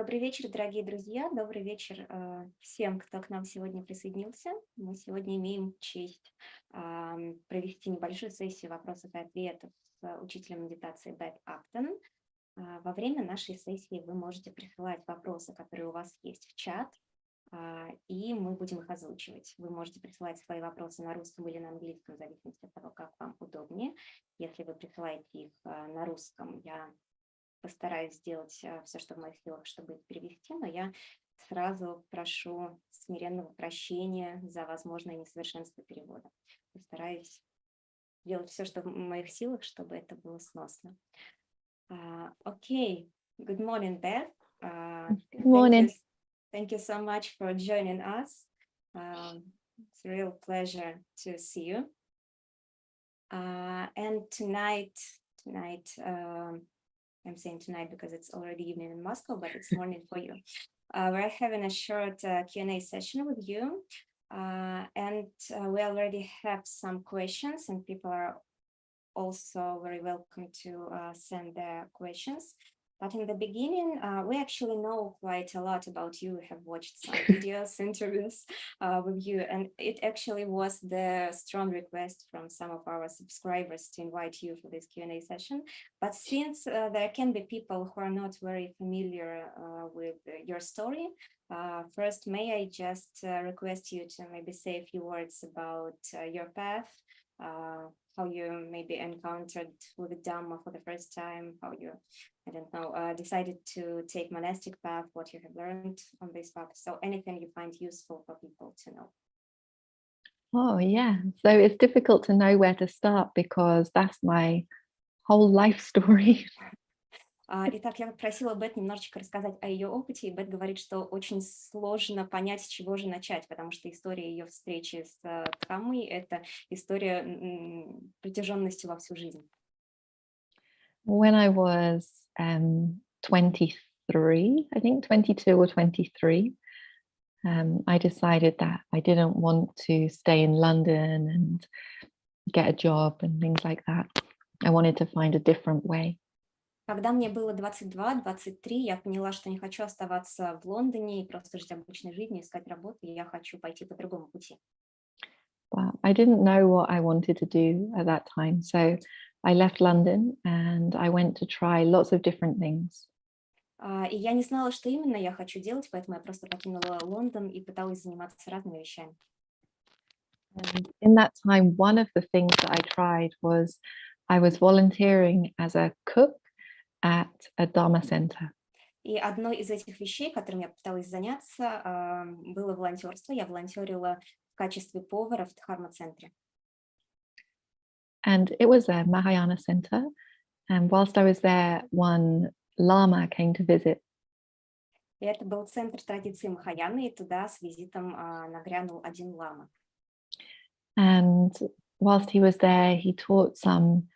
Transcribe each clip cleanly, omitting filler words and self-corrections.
Добрый вечер, дорогие друзья. Добрый вечер всем, кто к нам сегодня присоединился. Мы сегодня имеем честь провести небольшую сессию вопросов и ответов с учителем медитации Бэт Аптон. Во время нашей сессии вы можете присылать вопросы, которые у вас есть в чат, и мы будем их озвучивать. Вы можете присылать свои вопросы на русском или на английском, в зависимости от того, как вам удобнее. Если вы присылаете их на русском, я постараюсь сделать все, что в моих силах, чтобы их перевести, но я сразу прошу смиренного прощения за возможное несовершенство перевода. Постараюсь делать все, что в моих силах, чтобы это было сносно. Okay, good morning, Beth. Good morning. Thank you so much for joining us. It's a real pleasure to see you. And tonight, I'm saying tonight because it's already evening in Moscow, but it's morning for you. We're having a short Q&A session with you, and we already have some questions, and people are also very welcome to send their questions. But in the beginning, we actually know quite a lot about you. We have watched some videos, interviews with you, and it actually was the strong request from some of our subscribers to invite you for this Q&A session. But since there can be people who are not very familiar with your story, first, may I just request you to maybe say a few words about your path, how you maybe encountered with the Dhamma for the first time, how you, I don't know, decided to take monastic path, what you have learned on this path. So anything you find useful for people to know. Oh, yeah. So it's difficult to know where to start because that's my whole life story. Итак, я просила Бет немножечко рассказать о ее опыте, и Бет говорит, что очень сложно понять, с чего же начать, потому что история ее встречи с Дхаммой – это история протяженностью во всю жизнь. When I was 23, I think 22 or 23, I decided that I didn't want to stay in London and get a job and things like that. I wanted to find a different way. Когда мне было 22-23, я поняла, что не хочу оставаться в Лондоне и просто жить обычной жизнью, искать работу, и я хочу пойти по другому пути. But I didn't know what I wanted to do at that time. So I left London and I went to try lots of different things. И я не знала, что именно я хочу делать, поэтому я просто покинула Лондон и пыталась заниматься разными вещами. And in that time, one of the things that I tried was I was volunteering as a cook at a Dharma center. И одной из этих вещей, которым я пыталась заняться, было волонтерство. Я волонтерила в качестве повара в Дхарма-центре. And it was a Mahayana center. And whilst I was there, one Lama came to visit. И это был центр традиции Махаяны, и туда с визитом нагрянул один лама. And whilst he was there, he taught some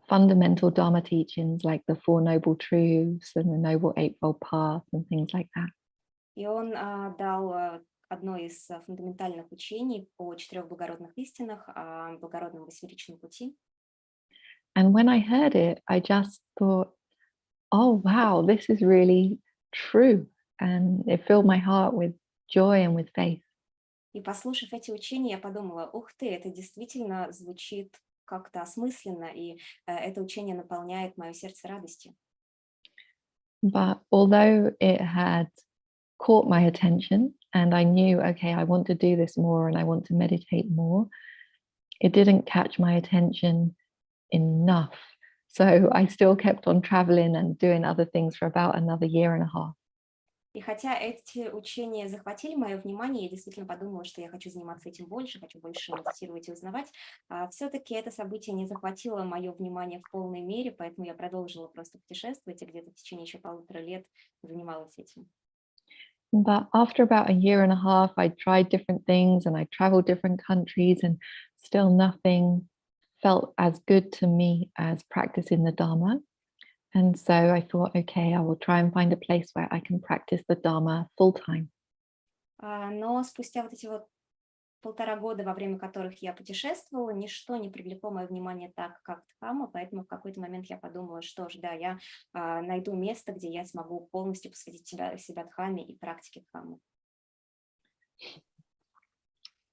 fundamental Dharma teachings like the Four Noble Truths and the Noble Eightfold Path and things like that. И он дал одно из фундаментальных учений по 4 благородных истинах, о благородном восьмеричном пути. And when I heard it, I just thought, oh, wow, this is really true. And it filled my heart with joy and with faith. И послушав эти учения, я подумала, ух ты, это действительно звучит как-то осмысленно, и это учение наполняет мое сердце радостью. But although it had caught my attention and I knew, okay, I want to do this more and I want to meditate more, it didn't catch my attention enough. So I still kept on traveling and doing other things for about another year and a half. И хотя эти учения захватили мое внимание, я действительно подумала, что я хочу заниматься этим больше, хочу больше медитировать и узнавать, все-таки это событие не захватило мое внимание в полной мере, поэтому я продолжила просто путешествовать, и где-то в течение еще 1,5 лет занималась этим. But after about a year and a half, I tried different things and I traveled different countries and still nothing felt as good to me as practicing the Dharma. And so I thought, okay, I will try and find a place where I can practice the Dharma full time. Но спустя вот эти вот полтора года, во время которых я путешествовала, ничто не привлекло мое внимание так, как Дхамма, поэтому в какой-то момент я подумала, что ж, да, я найду место, где я смогу полностью посвятить себя Дхамме и практике Дхаммы.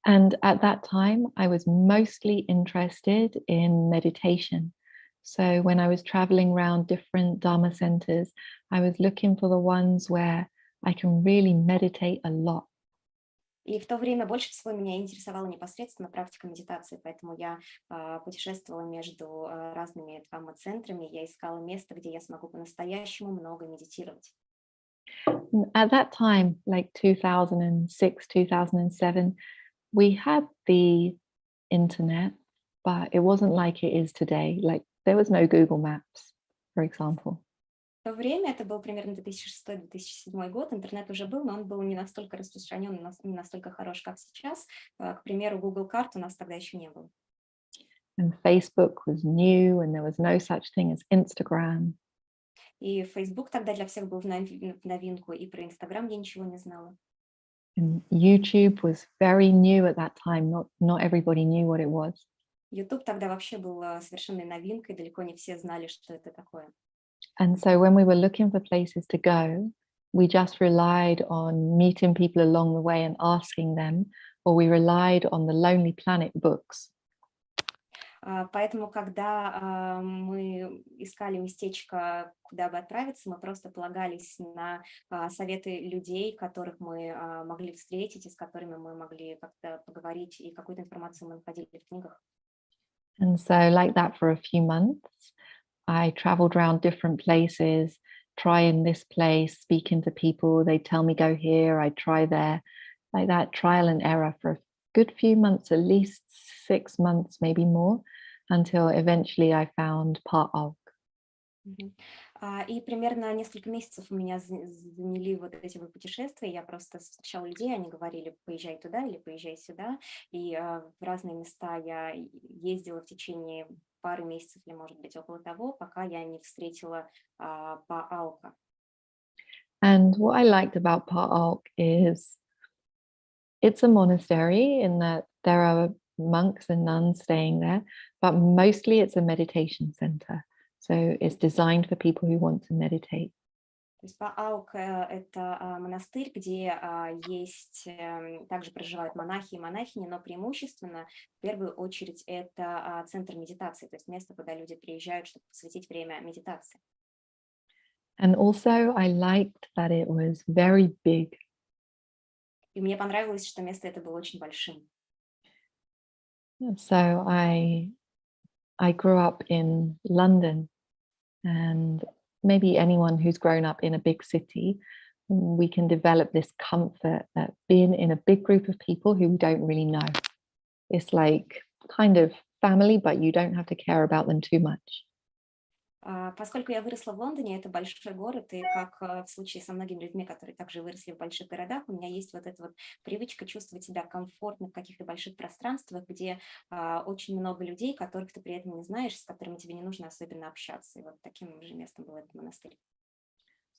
And at that time, I was mostly interested in meditation. So when I was traveling around different Dharma centers, I was looking for the ones where I can really meditate a lot. И в то время больше всего меня интересовала непосредственно практика медитации, поэтому я путешествовала между разными дхамма-центрами, я искала место, где я смогу по-настоящему много медитировать. At that time, like 2006, 2007, we had the internet, but it wasn't like it is today. Like there was no Google Maps, for example. В то время, это был примерно 2006-2007 год, интернет уже был, но он был не настолько распространен, не настолько хорош, как сейчас. К примеру, Google карт у нас тогда еще не было. And Facebook was new, and there was no such thing as Instagram. И Facebook тогда для всех был в новинку, и про Инстаграм я ничего не знала. And YouTube was very new at that time. Not everybody knew what it was. YouTube тогда вообще был совершенной новинкой, далеко не все знали, что это такое. And so when we were looking for places to go, we just relied on meeting people along the way and asking them, or we relied on the Lonely Planet books. Поэтому, когда мы искали местечко, куда бы отправиться, мы просто полагались на советы людей, которых мы могли встретить, и с которыми мы могли как-то поговорить, и какую-то информацию мы находили в книгах. And so like that for a few months, I traveled around different places, trying this place, speaking to people, they tell me go here, I try there, like that trial and error for a good few months, at least 6 months, maybe more, until eventually I found Pa Auka. И примерно несколько месяцев у меня заняли вот эти вот путешествия. Я просто встречала людей, они говорили, поезжай туда или поезжай сюда. И в разные места я ездила в течение пары месяцев или, может быть, около того, пока я не встретила Па Аука. And what I liked about Pa Auka is it's a monastery in that there are monks and nuns staying there, but mostly it's a meditation center. So it's designed for people who want to meditate. То есть Па Аука — это монастырь, где есть, также проживают монахи и монахини, но преимущественно, в первую очередь, это центр медитации, то есть место, куда люди приезжают, чтобы посвятить время медитации. And also I liked that it was very big. И мне понравилось, что место это было очень большим. So I grew up in London, and maybe anyone who's grown up in a big city, we can develop this comfort that being in a big group of people who we don't really know. It's like kind of family, but you don't have to care about them too much. Поскольку я выросла в Лондоне, это большой город, и как в случае со многими людьми, которые также выросли в больших городах, у меня есть вот эта вот привычка чувствовать себя комфортно в каких-то больших пространствах, где очень много людей, которых ты при этом не знаешь, с которыми тебе не нужно особенно общаться. И вот таким же местом был этот монастырь.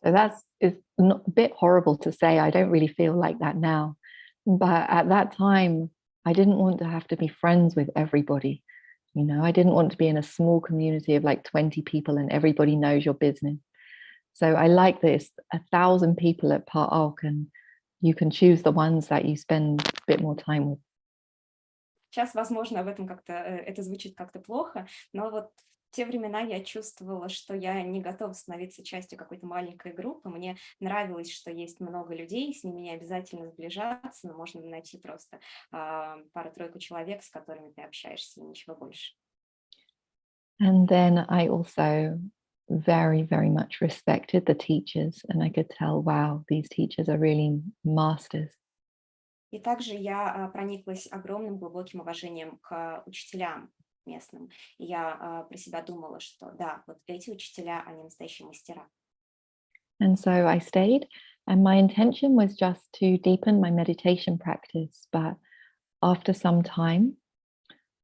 So it's not a bit horrible to say. I don't really feel like that now. But at that time, I didn't want to have to be friends with everybody. You know, I didn't want to be in a small community of like 20 people and everybody knows your business. So I like this 1,000 people at Pa Auka, and you can choose the ones that you spend a bit more time with. Сейчас, возможно, об этом как-то, это звучит как-то плохо, но вот в те времена я чувствовала, что я не готова становиться частью какой-то маленькой группы. Мне нравилось, что есть много людей, с ними не обязательно сближаться, но можно найти просто пару-тройку человек, с которыми ты общаешься, и ничего больше. And then I also very, very much respected the teachers, and I could tell, wow, these teachers are really masters. И также я прониклась огромным глубоким уважением к учителям местным. И я про себя думала, что да, вот эти учителя, они настоящие мастера. And so I stayed, and my intention was just to deepen my meditation practice. But after some time,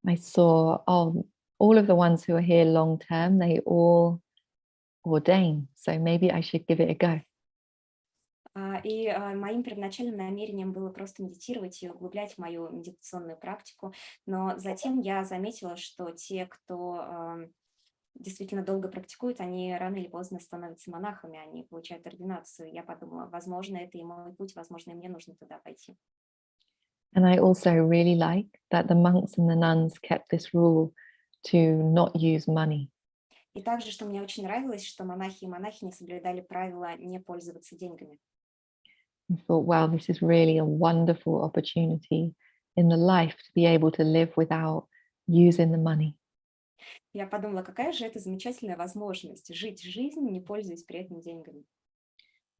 I saw, oh, all of the ones who are here long term, they all ordain. So maybe I should give it a go. Моим первоначальным намерением было просто медитировать и углублять мою медитационную практику, но затем я заметила, что те, кто действительно долго практикуют, они рано или поздно становятся монахами, они получают ординацию. Я подумала, возможно, это и мой путь, возможно, и мне нужно туда пойти. And I also really like that the monks and the nuns kept this rule to not use money. И также, что мне очень нравилось, что монахи и монахини соблюдали правила не пользоваться деньгами. I thought, wow, this is really a wonderful opportunity in the life to be able to live without using the money. Я подумала, какая же это замечательная возможность жить жизнь, не пользуясь при этом деньгами.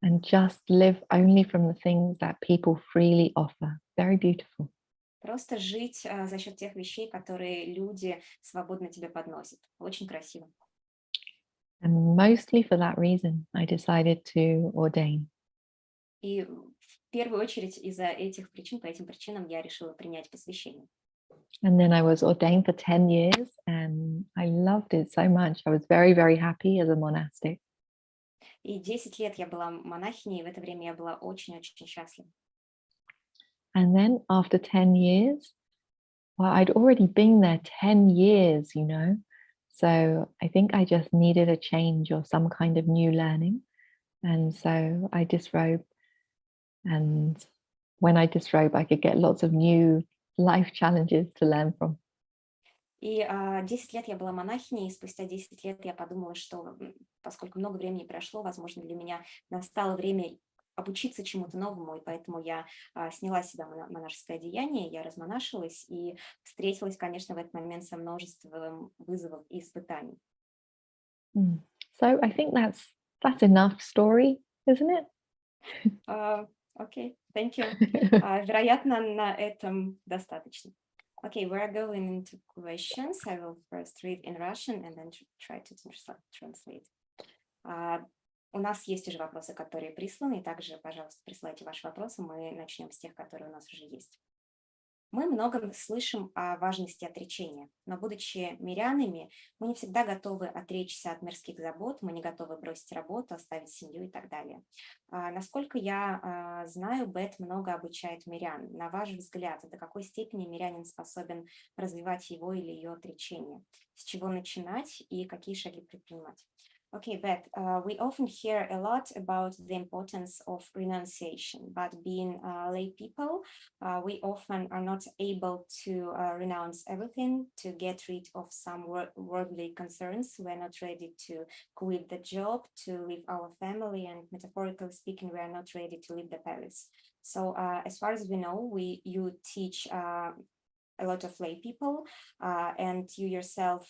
And just live only from the things that people freely offer. Very beautiful. Просто жить за счет тех вещей, которые люди свободно тебе подносят. Очень красиво. And mostly for that reason, I decided to ordain. И в первую очередь из-за этих причин, по этим причинам я решила принять посвящение. And then I was ordained for 10 years and I loved it so much. I was very, very happy as a monastic. И 10 лет я была монахиней, и в это время я была очень-очень счастлива. And then after 10 years, well, I'd already been there 10 years, you know. So I think I just needed a change or some kind of new learning. And so I disrobed. And when I disrobe, I could get lots of new life challenges to learn from. И 10 лет я была монахиней, и спустя 10 лет я подумала, что поскольку много времени прошло, возможно, для меня настало время обучиться чему-то новому, и поэтому я сняла с себя монашеское одеяние, я размонашилась и встретилась, конечно, в этот момент со множеством вызовов и испытаний. So I think that's enough story, isn't it? Окей, thank you. Вероятно, на этом достаточно. Okay, we're going into questions. I will first read in Russian and then try to translate. У нас есть уже вопросы, которые присланы, и также, пожалуйста, присылайте ваши вопросы. Мы начнем с тех, которые у нас уже есть. Мы много слышим о важности отречения, но, будучи мирянами, мы не всегда готовы отречься от мирских забот, мы не готовы бросить работу, оставить семью и так далее. Насколько я знаю, Бэт много обучает мирян. На ваш взгляд, до какой степени мирянин способен развивать его или ее отречение? С чего начинать и какие шаги предпринимать? Okay, Beth, we often hear a lot about the importance of renunciation, but being lay people, we often are not able to renounce everything, to get rid of some worldly concerns. We're not ready to quit the job, to leave our family, and metaphorically speaking, we are not ready to leave the palace. So as far as we know, you teach a lot of lay people, and you yourself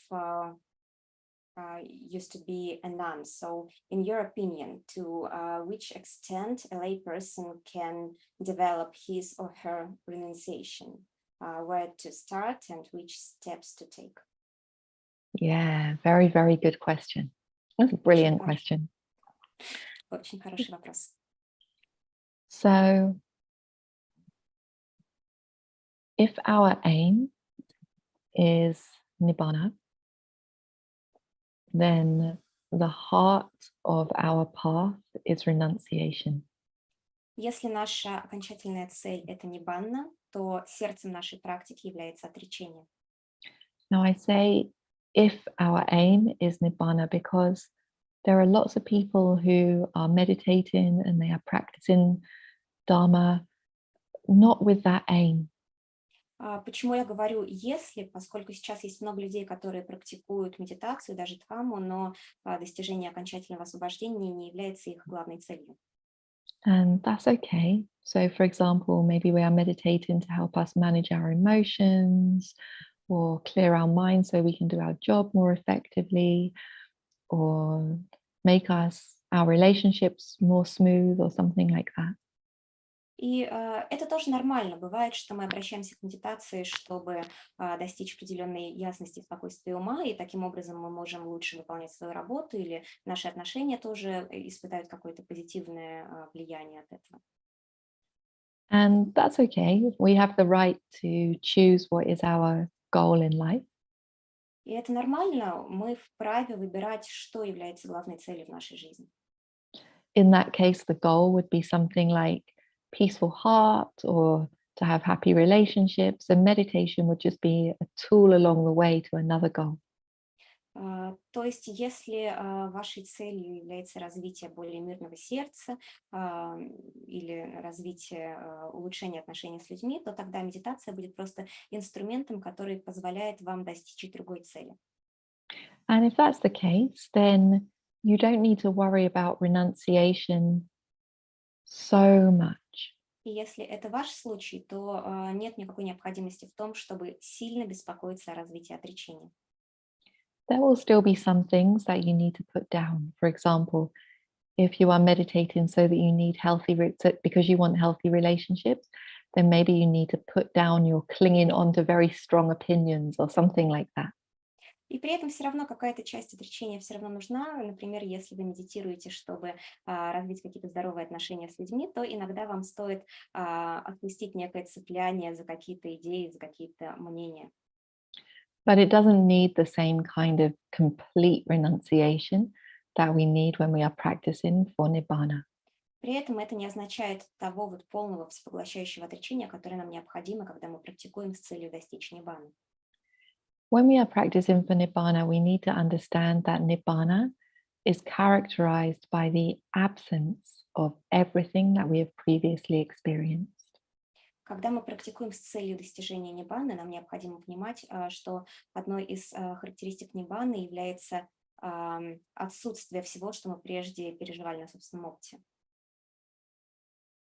used to be a nun. So in your opinion, to which extent a lay person can develop his or her renunciation? Where to start and which steps to take? Yeah, very, very good question. That's a brilliant question. Очень хороший вопрос. So if our aim is Nibbana, then the heart of our path is renunciation. Если наша окончательная цель — это ниббанна, то сердцем нашей практики является отречение. Now I say if our aim is Nibbana because there are lots of people who are meditating and they are practicing Dharma not with that aim. Почему я говорю «если», поскольку сейчас есть много людей, которые практикуют медитацию, даже дхамму, но достижение окончательного освобождения не является их главной целью. And that's okay. So, for example, maybe we are meditating to help us manage our emotions or clear our mind so we can do our job more effectively or make our relationships more smooth or something like that. И это тоже нормально. Бывает, что мы обращаемся к медитации, чтобы достичь определенной ясности и спокойствия ума, и таким образом мы можем лучше выполнять свою работу, или наши отношения тоже испытают какое-то позитивное влияние от этого. And that's okay. We have the right to choose what is our goal in life. И это нормально. Мы вправе выбирать, что является главной целью в нашей жизни. in that case, the goal would be something like peaceful heart or to have happy relationships, and meditation would just be a tool along the way to another goal. То есть, если вашей целью является развитие более мирного сердца или развитие, улучшение отношений с людьми, то тогда медитация будет просто инструментом, который позволяет вам достичь другой цели. And if that's the case, then you don't need to worry about renunciation so much. И если это ваш случай, то нет никакой необходимости в том, чтобы сильно беспокоиться о развитии отречения. There will still be some things that you need to put down. For example, if you are meditating so that you need because you want healthy relationships, then maybe you need to put down your clinging on to very strong opinions or something like that. И при этом все равно какая-то часть отречения все равно нужна. Например, если вы медитируете, чтобы развить какие-то здоровые отношения с людьми, то иногда вам стоит отпустить некое цепляние за какие-то идеи, за какие-то мнения. But it doesn't need the same kind of complete renunciation that we need when we are practicing for Nibbana. При этом это не означает того вот полного всепоглощающего отречения, которое нам необходимо, когда мы практикуем с целью достичь Ниббаны. When we are practicing for Nibbana, we need to understand that Nibbana is characterized by the absence of everything that we have previously experienced. Когда мы практикуем с целью достижения Ниббаны, нам необходимо понимать, что одной из характеристик Ниббаны является отсутствие всего, что мы прежде переживали на собственном опыте.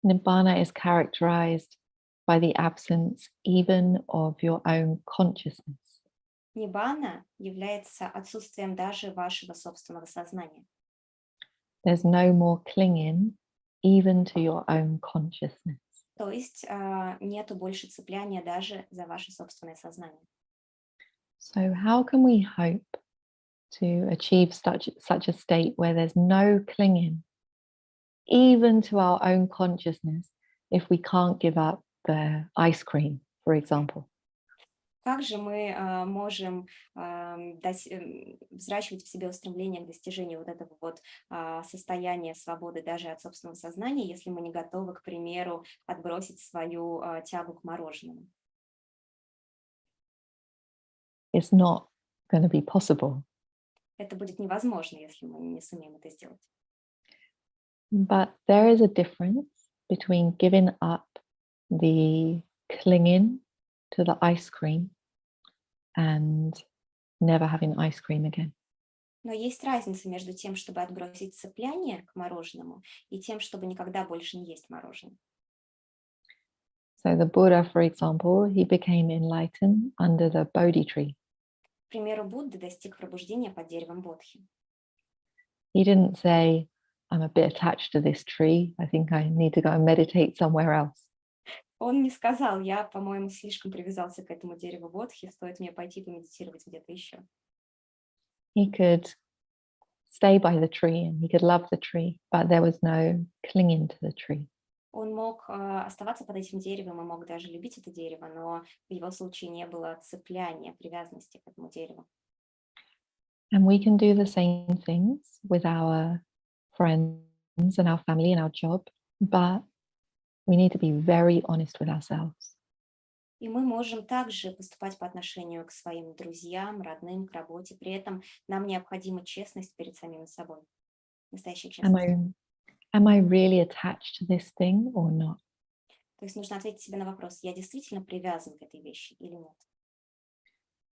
Nibbana is characterized by the absence even of your own consciousness. Ниббана является отсутствием даже вашего собственного сознания. There's no more clinging even to your own consciousness. То есть нету больше цепляния даже за ваше собственное сознание. So how can we hope to achieve such a state where there's no clinging even to our own consciousness if we can't give up the ice cream, for example? Как же мы можем взращивать в себе устремление к достижению вот этого вот состояния свободы даже от собственного сознания, если мы не готовы, к примеру, отбросить свою тягу к мороженому? It's not going to be possible. Это будет невозможно, если мы не сумеем это сделать. But there is a difference between giving up the clinging to the ice cream and never having ice cream again. Но есть разница между тем, чтобы отбросить цепляние к мороженому, и тем, чтобы никогда больше не есть мороженое. So the Buddha, for example, he became enlightened under the Bodhi tree. К примеру, Будда достиг пробуждения под деревом Бодхи. He didn't say, I'm a bit attached to this tree. I think I need to go and meditate somewhere else. Он не сказал, я, по-моему, слишком привязался к этому дереву Бодхи, стоит мне пойти помедитировать где-то еще. He could stay by the tree and he could love the tree, but there was no clinging to the tree. Он мог оставаться под этим деревом и мог даже любить это дерево, но в его случае не было цепляния, привязанности к этому дереву. And we can do the same things with our friends and our family and our job, but we need to be very honest with ourselves. И мы можем также поступать по отношению к своим друзьям, родным, к работе. При этом нам необходима честность перед самим собой. Настоящая честность. Am I really attached to this thing or not? То есть нужно ответить себе на вопрос, я действительно привязан к этой вещи или нет.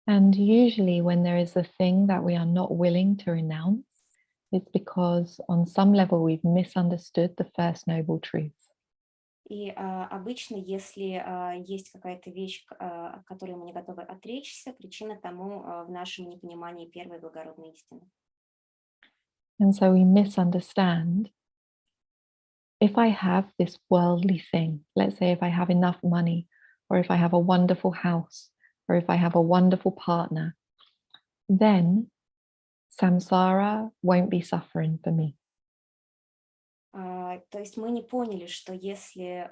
And usually when there is a thing that we are not willing to renounce, it's because on some level we've misunderstood the first noble truth. И обычно, если есть какая-то вещь, от которой мы не готовы отречься, причина тому в нашем непонимании первой благородной истины. And so we misunderstand, if I have this worldly thing, let's say if I have enough money, or if I have a wonderful house, or if I have a wonderful partner, then samsara won't be suffering for me. То есть мы не поняли, что если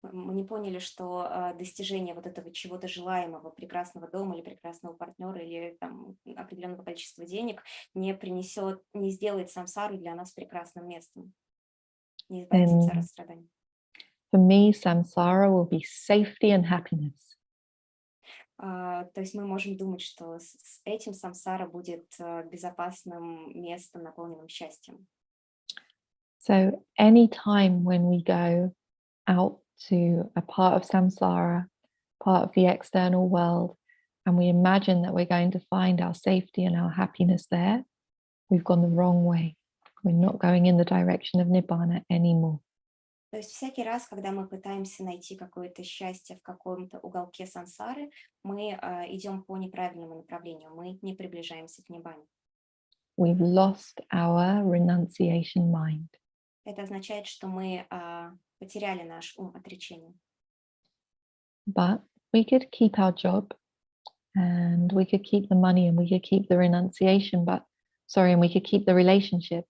Мы не поняли, что достижение вот этого чего-то желаемого, прекрасного дома или прекрасного партнера или там определенного количества денег не принесет, не сделает самсару для нас прекрасным местом, не избавит самсара от Then страданий. for me, samsara will be safety and happiness. То есть мы можем думать, что с этим самсара будет безопасным местом, наполненным счастьем. So any time when we go out to a part of samsara, part of the external world, and we imagine that we're going to find our safety and our happiness there, we've gone the wrong way. We're not going in the direction of nibbana anymore. То есть всякий раз, когда мы пытаемся найти какое-то счастье в каком-то уголке сансары, мы идем по неправильному направлению, мы не приближаемся к небане. We've lost our renunciation mind. Это означает, что мы потеряли наш ум отречения. But we could keep our job and we could keep the money and we could keep the renunciation, and we could keep the relationship.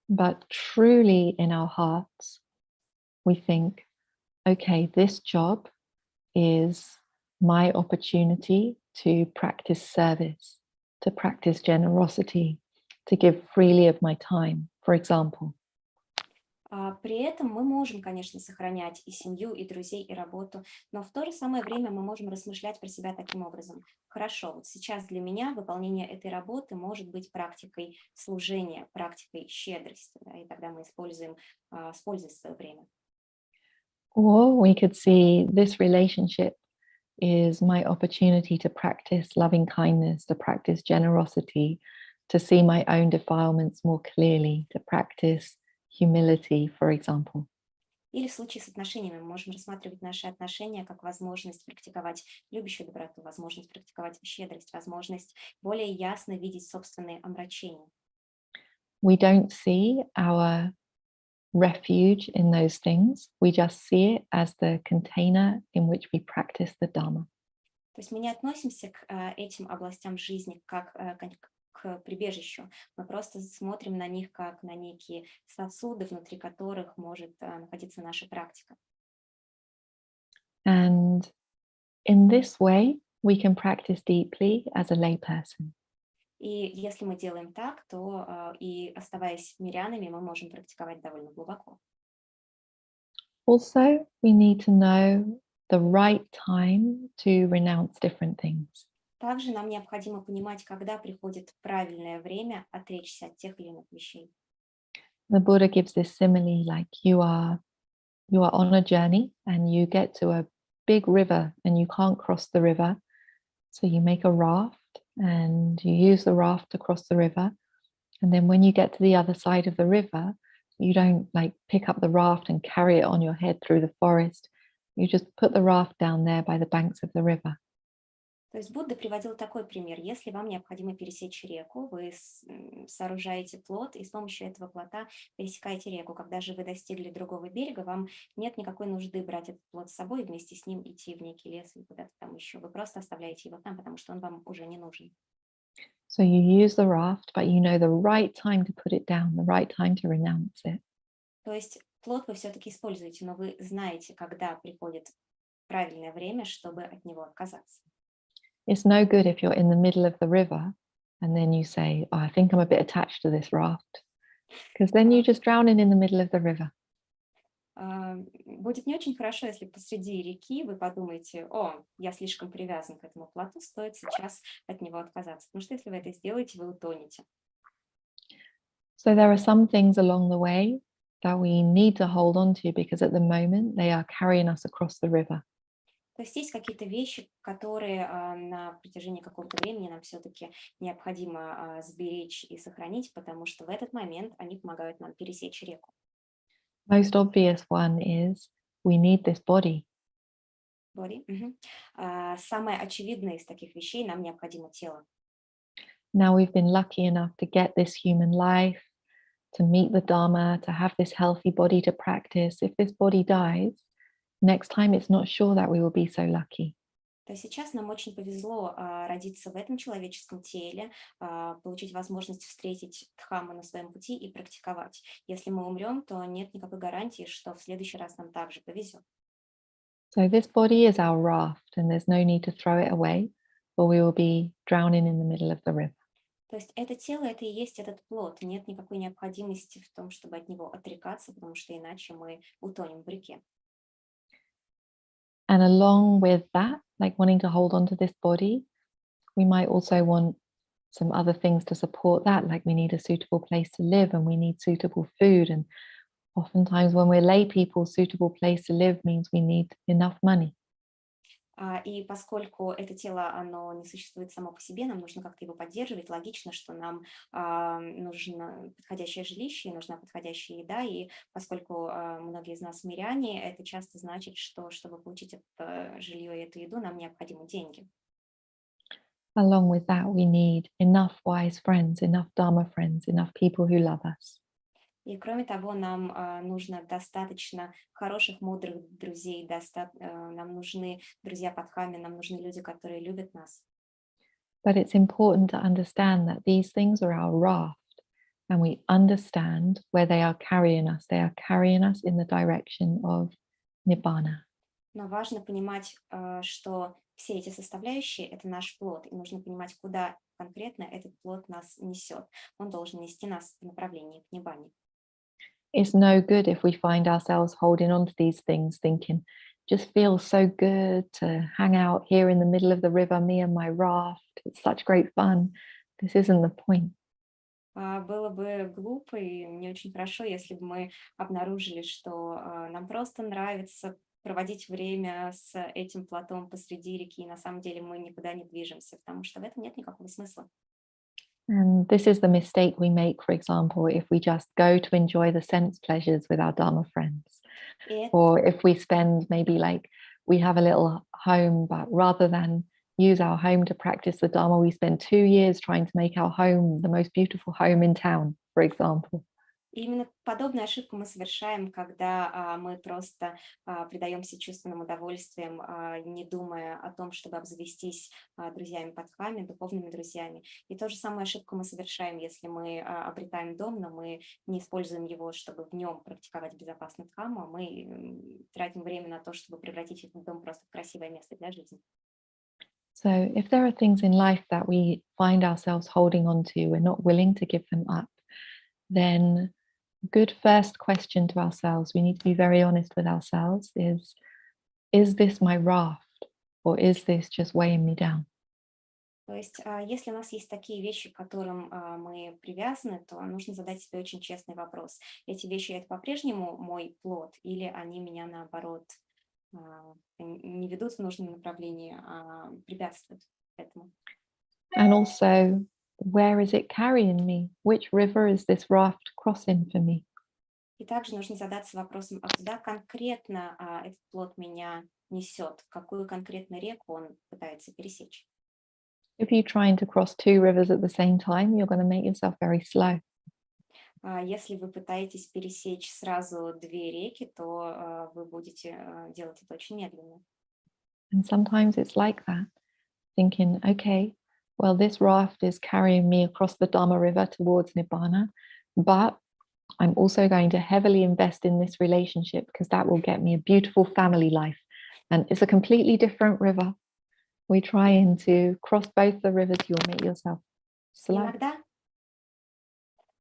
But truly in our hearts, we think, okay, this job is my opportunity to practice service, to practice generosity, to give freely of my time, for example. При этом мы можем, конечно, сохранять и семью, и друзей, и работу, но в то же самое время мы можем размышлять про себя таким образом. Хорошо, вот сейчас для меня выполнение этой работы может быть практикой служения, практикой щедрости, да, и тогда мы используем с пользой свое время. Or we could see this relationship is my opportunity to practice loving kindness, to practice generosity, to see my own defilements more clearly, to practice humility, for example. Или в случае с отношениями мы можем рассматривать наши отношения как возможность практиковать любящую доброту, возможность практиковать щедрость, возможность более ясно видеть собственные омрачения. We don't see our refuge in those things. We just see it as the container in which we practice the Dharma. То есть мы не относимся к этим областям жизни как к прибежищу. Мы просто смотрим на них как на некие сосуды, внутри которых может находиться наша практика. And in this way, we can practice deeply as a layperson. И если мы делаем так, то и оставаясь мирянами, мы можем практиковать довольно глубоко. Also, we need to know the right time to renounce different things. Также нам необходимо понимать, когда приходит правильное время отречься от тех или иных вещей. The Buddha gives this simile like you are on a journey and you get to a big river and you can't cross the river. So you make a raft and you use the raft to cross the river. And then when you get to the other side of the river, you don't like pick up the raft and carry it on your head through the forest. You just put the raft down there by the banks of the river. То есть Будда приводил такой пример. Если вам необходимо пересечь реку, вы сооружаете плот и с помощью этого плота пересекаете реку. Когда же вы достигли другого берега, вам нет никакой нужды брать этот плот с собой и вместе с ним идти в некий лес или куда-то там еще. Вы просто оставляете его там, потому что он вам уже не нужен. So you use the raft, but you know the right time to put it down, the right time to renounce it. То есть плот вы все-таки используете, но вы знаете, когда приходит правильное время, чтобы от него отказаться. It's no good if you're in the middle of the river and then you say, oh, I think I'm a bit attached to this raft, because then you're just drowning in the middle of the river. Будет не очень хорошо, если посреди реки вы подумаете, о, я слишком привязан к этому плоту, стоит сейчас от него отказаться. Потому что если вы это сделаете, вы утонете. So there are some things along the way that we need to hold on to because at the moment they are carrying us across the river. То есть есть какие-то вещи, которые на протяжении какого-то времени нам все-таки необходимо сберечь и сохранить, потому что в этот момент они помогают нам пересечь реку. Most obvious one is we need this body. Бори. Самое очевидное из таких вещей — нам необходимо тело. Now we've been lucky enough to get this human life, to meet the Dharma, to have this healthy body to practice. If this body dies, next time it's not sure that we will be so lucky. То есть сейчас нам очень повезло родиться в этом человеческом теле, получить возможность встретить Дхамму на своем пути и практиковать. Если мы умрем, то нет никакой гарантии, что в следующий раз нам также повезет. So this body is our raft, and there's no need to throw it away, or we will be drowning in the middle of the river. То есть это тело, это и есть этот плод. Нет никакой необходимости в том, чтобы от него отрекаться, потому что иначе мы утонем в реке. And along with that, like wanting to hold on to this body, we might also want some other things to support that, like we need a suitable place to live and we need suitable food. And oftentimes when we're lay people, suitable place to live means we need enough money. И поскольку это тело, оно не существует само по себе, нам нужно как-то его поддерживать. Логично, что нам нужно подходящее жилище, нужна подходящая еда. И поскольку многие из нас миряне, это часто значит, что чтобы получить это жилье и эту еду, нам необходимы деньги. Along with that, we need enough wise friends, enough Dharma friends, enough people who love us. И кроме того, нам нужно достаточно хороших, мудрых друзей, нам нужны друзья под хами, нам нужны люди, которые любят нас. But it's important to understand that these things are our raft, and we understand where they are carrying us. They are carrying us in the direction of Nibbana. Но важно понимать, что все эти составляющие – это наш плод, и нужно понимать, куда конкретно этот плод нас несет. Он должен нести нас в направлении к Ниббане. It's no good if we find ourselves holding on to these things, thinking, just feels so good to hang out here in the middle of the river, me and my raft. It's such great fun. This isn't the point. Было бы глупо и не очень хорошо, если бы мы обнаружили, что нам просто нравится проводить время с этим плотом посреди реки, и на самом деле мы никуда не движемся, потому что в этом нет никакого смысла. And this is the mistake we make, for example, if we just go to enjoy the sense pleasures with our Dharma friends. Or if we spend maybe like we have a little home, but rather than use our home to practice the Dharma, we spend 2 years trying to make our home the most beautiful home in town, for example. И именно подобную ошибку мы совершаем, когда мы просто предаемся чувственным удовольствиям, не думая о том, чтобы обзавестись друзьями под хами, духовными друзьями. И ту же самую ошибку мы совершаем, если мы обретаем дом, но мы не используем его, чтобы в нем практиковать безопасный дхамму, а мы тратим время на то, чтобы превратить этот дом просто в красивое место для жизни. So if there are things in life that we find ourselves holding on to, we're not willing to give them up, then good first question to ourselves, we need to be very honest with ourselves, is this my raft or is this just weighing me down? То есть, если у нас есть такие вещи, к которым мы привязаны, то нужно задать себе очень честный вопрос. Эти вещи – это по-прежнему мой плод, или они меня, наоборот, не ведут в нужном направлении, а препятствуют этому? And also, where is it carrying me? Which river is this raft crossing for me? И также нужно задаться вопросом, а куда конкретно этот плод меня несет, какую конкретно реку он пытается пересечь. If you're trying to cross 2 rivers at the same time, you're going to make yourself very slow. Если вы пытаетесь пересечь сразу 2 реки, то вы будете делать это очень медленно. And sometimes it's like that, thinking, okay, well, this raft is carrying me across the Dharma River towards Nibbana, but I'm also going to heavily invest in this relationship because that will get me a beautiful family life. And it's a completely different river. We're trying to cross both the rivers, you'll make yourself slow.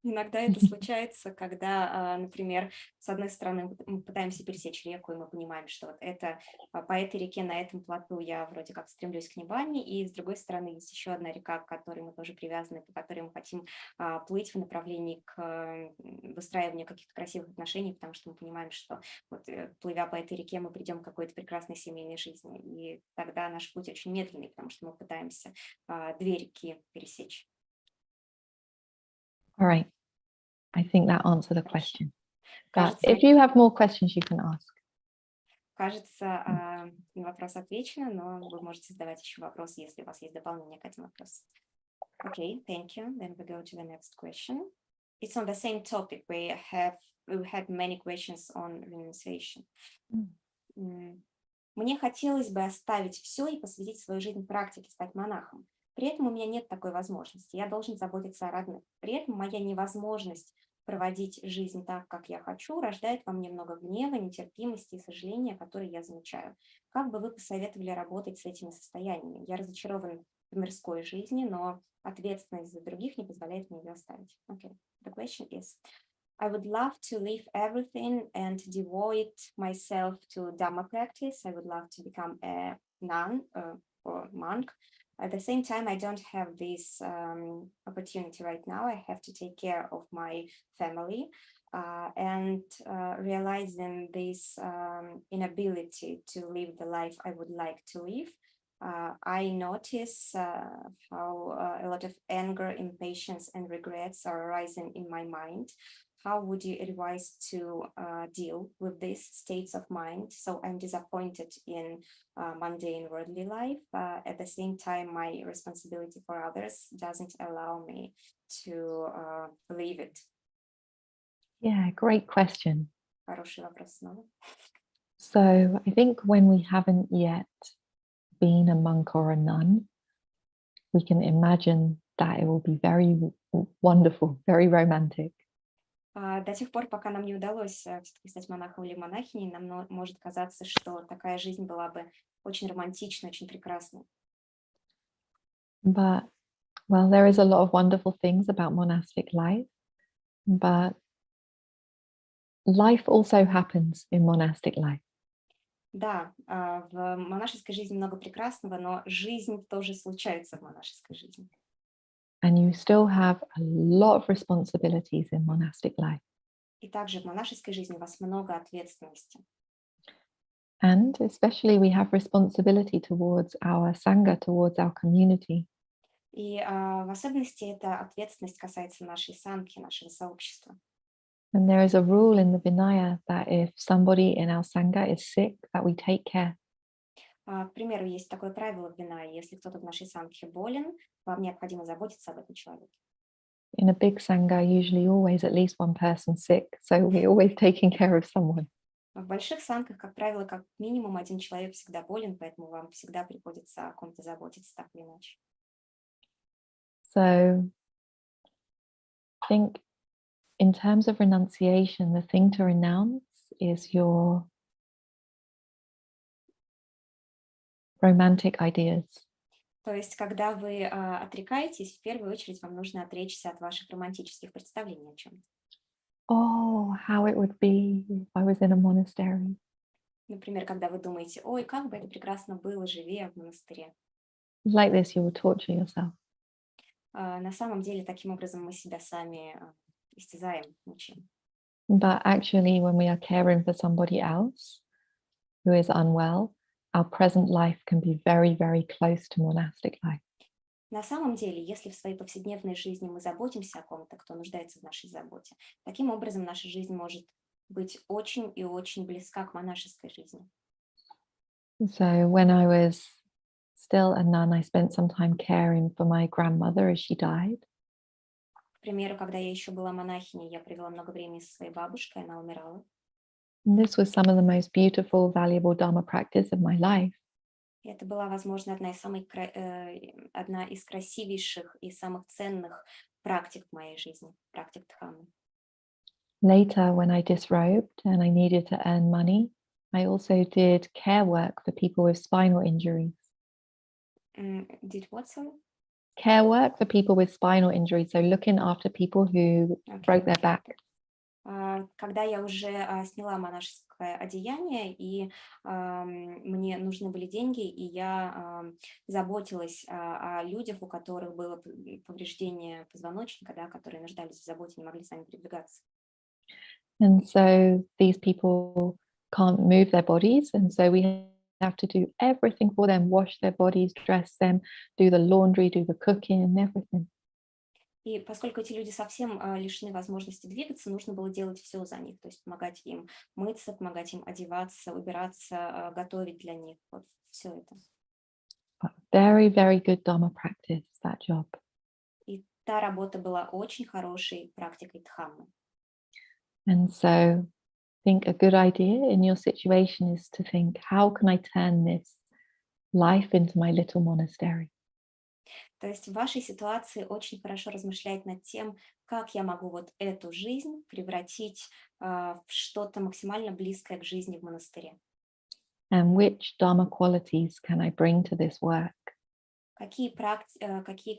Иногда это случается, когда, например, с одной стороны мы пытаемся пересечь реку, и мы понимаем, что вот это, по этой реке на этом плоту я вроде как стремлюсь к Ниббане, и с другой стороны есть еще одна река, к которой мы тоже привязаны, по которой мы хотим плыть в направлении к выстраиванию каких-то красивых отношений, потому что мы понимаем, что вот, плывя по этой реке, мы придем к какой-то прекрасной семейной жизни, и тогда наш путь очень медленный, потому что мы пытаемся 2 реки пересечь. All right. I think that answered the question. But if you have more questions, you can ask. Кажется, вопрос отвечен, но вы можете задавать еще вопросы, если у вас есть дополнение к этим вопросам. Okay, thank you. Then we go to the next question. It's on the same topic. We had many questions on renunciation. Мне хотелось бы оставить все и посвятить свою жизнь практике, стать монахом. При этом у меня нет такой возможности. Я должен заботиться о родных. При этом моя невозможность проводить жизнь так, как я хочу, рождает во мне много гнева, нетерпимости и сожаления, которые я замечаю. Как бы вы посоветовали работать с этими состояниями? Я разочарован в мирской жизни, но ответственность за других не позволяет мне ее оставить. Okay. The question is, I would love to leave everything and devote myself to Dhamma practice. I would love to become a nun or monk. At the same time, I don't have this opportunity right now. I have to take care of my family and realizing this inability to live the life I would like to live. I notice how a lot of anger, impatience, and regrets are arising in my mind. How would you advise to deal with these states of mind? So I'm disappointed in mundane worldly life. At the same time, my responsibility for others doesn't allow me to leave it. Yeah, great question. Хороший вопрос снова. So I think when we haven't yet been a monk or a nun, we can imagine that it will be very wonderful, very romantic. До тех пор, пока нам не удалось все-таки стать монахом или монахиней, нам может казаться, что такая жизнь была бы очень романтичной, очень прекрасной. But, well, there is a lot of wonderful things about monastic life, but life also happens in monastic life. Да, в монашеской жизни много прекрасного, но жизнь тоже случается в монашеской жизни. And you still have a lot of responsibilities in monastic life. И также в монашеской жизни у вас много ответственности. And especially we have responsibility towards our sangha, towards our community. И в особенности эта ответственность касается нашей сангхи, нашего сообщества. And there is a rule in the Vinaya that if somebody in our sangha is sick, that we take care. К примеру, есть такое правило в Винае: если кто-то в нашей сангхе болен, вам необходимо заботиться об этом человеке. In a big sangha, usually always at least one person sick, so we're always taking care of someone. В больших сангхах, как правило, как минимум один человек всегда болен, поэтому вам всегда приходится о ком-то заботиться, так или иначе. So I think in terms of renunciation, the thing to renounce is your romantic ideas. То есть, когда вы отрекаетесь, в первую очередь вам нужно отречься от ваших романтических представлений о чем-то. Oh, how it would be if I was in a monastery. Например, когда вы думаете: ой, как бы это прекрасно было, живя в монастыре. Like this, you will torture yourself. На самом деле, таким образом мы себя сами истязаем, мучаем. But actually, when we are caring for somebody else who is unwell, our present life can be very, very close to monastic life. На самом деле, если в своей повседневной жизни мы заботимся о ком-то, кто нуждается в нашей заботе, таким образом наша жизнь может быть очень и очень близка к монашеской жизни. So when I was still a nun, I spent some time caring for my grandmother as she died. К примеру, когда я еще была монахиней, я провела много времени со своей бабушкой, она умирала. And this was some of the most beautiful, valuable Dharma practice of my life. И это была, возможно, одна из красивейших и самых ценных практик в моей жизни, практик Дхаммы. Later, when I disrobed and I needed to earn money, I also did care work for people with spinal injuries. Did what, sorry? Care work for people with spinal injuries, so looking after people who broke their back. Когда я уже сняла монашеское одеяние, и мне нужны были деньги, и я заботилась о людях, у которых было повреждение позвоночника, да, которые нуждались в заботе, не могли сами передвигаться. And so these people can't move their bodies, and so we have to do everything for them, wash their bodies, dress them, do the laundry, do the cooking and everything. И поскольку эти люди совсем лишены возможности двигаться, нужно было делать все за них, то есть помогать им мыться, помогать им одеваться, убираться, готовить для них, вот все это. But very, very good Dharma practice, that job. И та работа была очень хорошей практикой Дхаммы. And so I think a good idea in your situation is to think, how can I turn this life into my little monastery? То есть в вашей ситуации очень хорошо размышлять над тем, как я могу вот эту жизнь превратить в что-то максимально близкое к жизни в монастыре. And which Dharma qualities can I bring to this work? Какие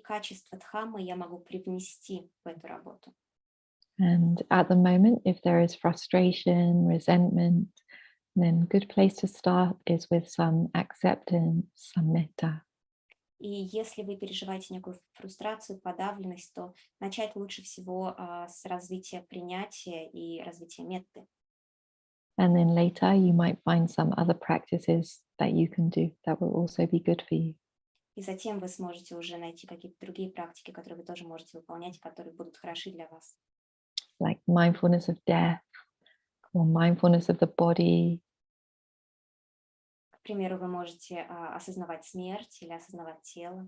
качества дхаммы я могу привнести в эту работу. And at the moment, if there is frustration, resentment, then a good place to start is with some acceptance, some metta. И если вы переживаете некую фрустрацию, подавленность, то начать лучше всего с развития принятия и развития метты. And then later you might find some other practices that you can do that will also be good for you. И затем вы сможете уже найти какие-то другие практики, которые вы тоже можете выполнять, которые будут хороши для вас. Like mindfulness of death or mindfulness of the body. К примеру, вы можете осознавать смерть или осознавать тело.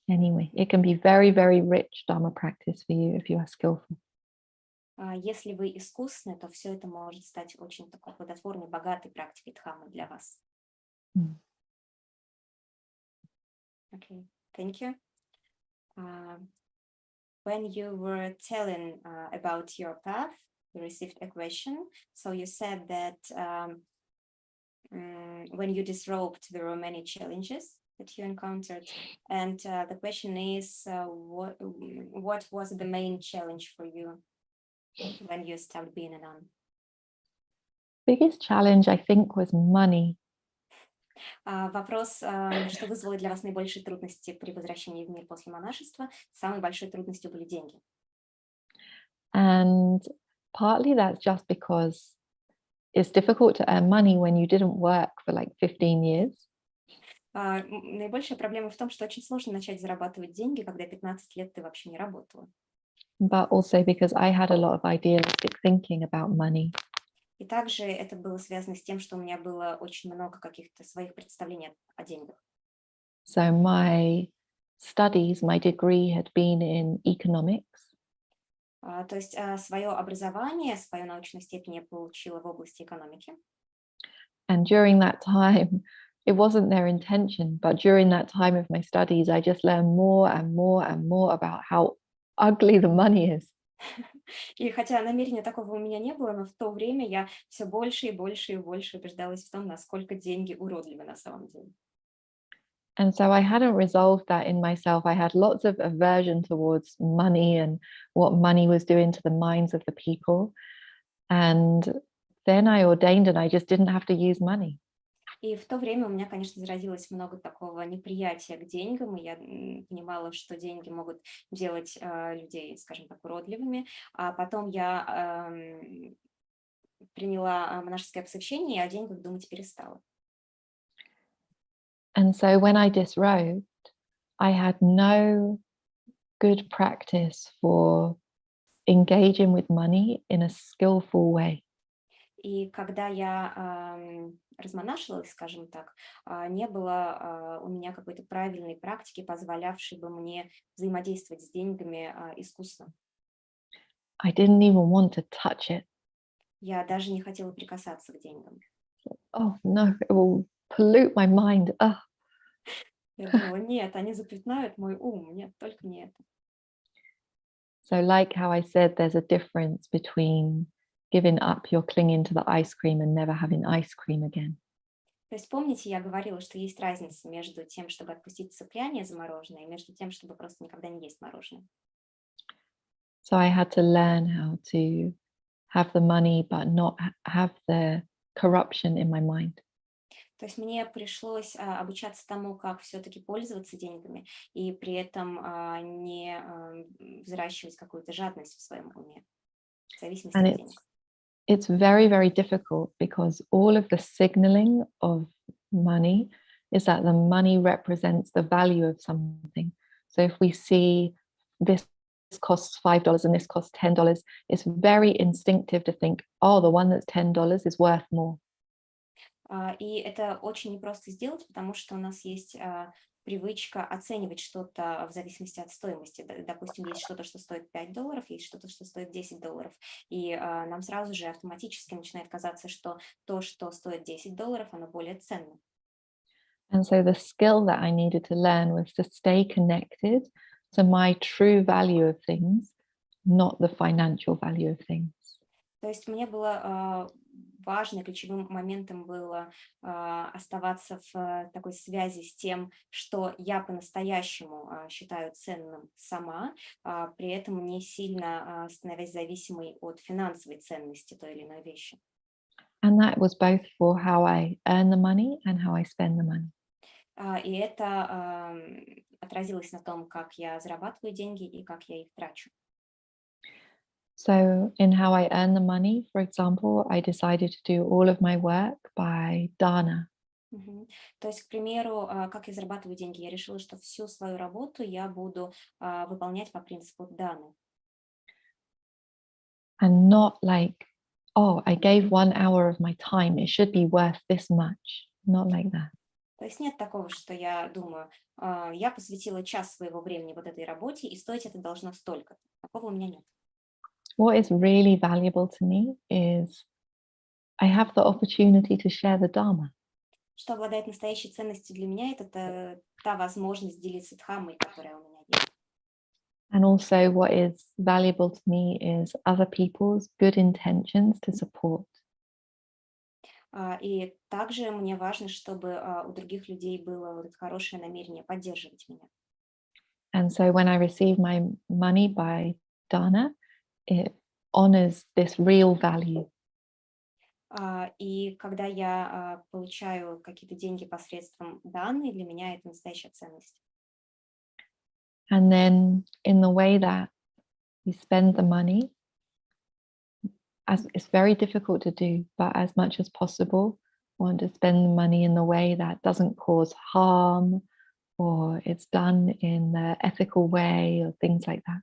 Anyway, it can be very, very rich Dharma practice for you if you are skillful. Если вы искусны, то все это может стать очень такой плодотворной, богатой практикой дхаммы для вас. Okay, thank you. When you were telling about your path, you received a question. So you said that when you disrobed, there were many challenges that you encountered. And the question is, what was the main challenge for you when you stopped being a nun? Biggest challenge, I think, was money. Вопрос, что вызвало для вас наибольшие трудности при возвращении в мир после монашества? Самой большой трудностью были деньги. And partly that's just because it's difficult to earn money when you didn't work for like 15 years. Наибольшая проблема в том, что очень сложно начать зарабатывать деньги, когда 15 лет ты вообще не работала. But also because I had a lot of idealistic thinking about money. И также это было связано с тем, что у меня было очень много каких-то своих представлений о деньгах. So my studies, my degree had been in economics. То есть свое образование, свою научную степень я получила в области экономики. And during that time, it wasn't their intention, but during that time of my studies, I just learned more and more and more about how ugly the money is. И хотя намерения такого у меня не было, но в то время я все больше и больше и больше убеждалась в том, насколько деньги уродливы на самом деле. And so I hadn't resolved that in myself. I had lots of aversion towards money and what money was doing to the minds of the people. And then I ordained and I just didn't have to use money. И в то время у меня, конечно, зародилось много такого неприятия к деньгам, и я понимала, что деньги могут делать людей, скажем так, уродливыми. А потом я приняла монашеское посвящение и о деньгах думать перестала. And so when I disrobed, I had no good practice for engaging with money in a skillful way. И когда я размонашивалась, скажем так, не было у меня какой-то правильной практики, позволявшей бы мне взаимодействовать с деньгами искусно. I didn't even want to touch it. Я даже не хотела прикасаться к деньгам. Oh no, it will pollute my mind. Ugh. Я думала, нет, они запятнают мой ум, нет, только не это. So like how I said, there's a difference between giving up your clinging to the ice cream and never having ice cream again. То есть помните, я говорила, что есть разница между тем, чтобы отпустить цепляние за мороженое, и между тем, чтобы просто никогда не есть мороженое. So I had to learn how to have the money but not have the corruption in my mind. То есть мне пришлось обучаться тому, как все-таки пользоваться деньгами, и при этом не взращивать какую-то жадность в своем уме, в зависимости от денег. It's very, very difficult because all of the signaling of money is that the money represents the value of something. So if we see this costs $5 and this costs $10, it's very instinctive to think, oh, the one that's $10 is worth more. И это очень непросто сделать, потому что у нас есть привычка оценивать что-то в зависимости от стоимости. Допустим, есть что-то, что стоит $5, есть что-то, что стоит $10. И нам сразу же автоматически начинает казаться, что то, что стоит $10, оно более ценно. And so the skill that I needed to learn was to stay connected to my true value of things not the financial value of things. То есть мне было важно, ключевым моментом было оставаться в такой связи с тем, что я по-настоящему считаю ценным сама, при этом не сильно становясь зависимой от финансовой ценности той или иной вещи. And that was both for how I earn the money and how I spend the money. И это отразилось на том, как я зарабатываю деньги и как я их трачу. So in how I earn the money, for example, I decided to do all of my work by dana. То есть, к примеру, как я зарабатываю деньги, я решила, что всю свою работу я буду выполнять по принципу даны. And not like, oh, I gave 1 hour of my time, it should be worth this much. Not like that. То есть нет такого, что я думаю, я посвятила час своего времени вот этой работе, и стоить это должно столько. Такого у меня нет. What is really valuable to me is I have the opportunity to share the Dharma. Что обладает настоящей ценностью для меня, это та возможность делиться дхаммой, которая у меня есть. And also what is valuable to me is other people's good intentions to support. И также мне важно, чтобы у других людей было вот это хорошее намерение поддерживать меня. And so when I receive my money by dana, it honors this real value. И когда я получаю какие-то деньги посредством даны, для меня это настоящая ценность. And then in the way that we spend the money, as it's very difficult to do, but as much as possible, I want to spend the money in the way that doesn't cause harm, or it's done in the ethical way, or things like that.